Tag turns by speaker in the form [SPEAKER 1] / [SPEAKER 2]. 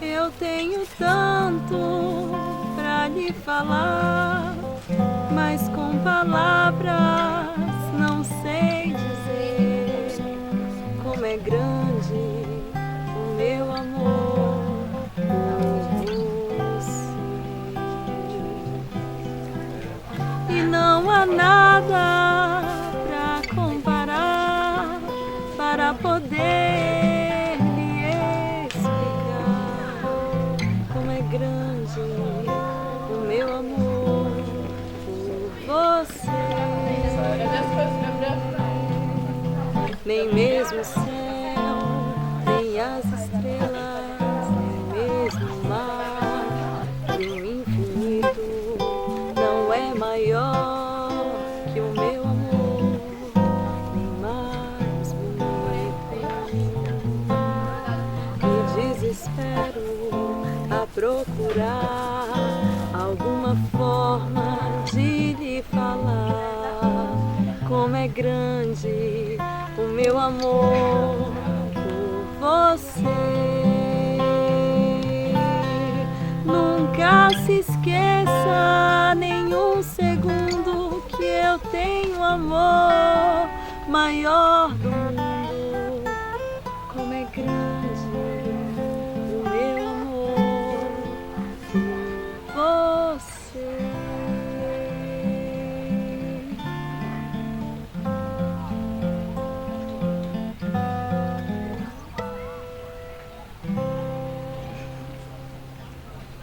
[SPEAKER 1] Eu tenho tanto pra lhe falar, mas com palavras não sei dizer como é grande o meu amor por você. E não há nada pra comparar para poder lhe explicar como é grande o meu amor por você. Nem mesmo o céu, nem as estrelas, nem mesmo o mar e o infinito não é maior que o meu amor, nem mais bonito. Me desespero a procurar alguma forma de lhe falar como é grande o meu amor por você. Nunca se esqueça nenhum segundo que eu tenho amor maior do mundo. Como é grande o meu amor por você.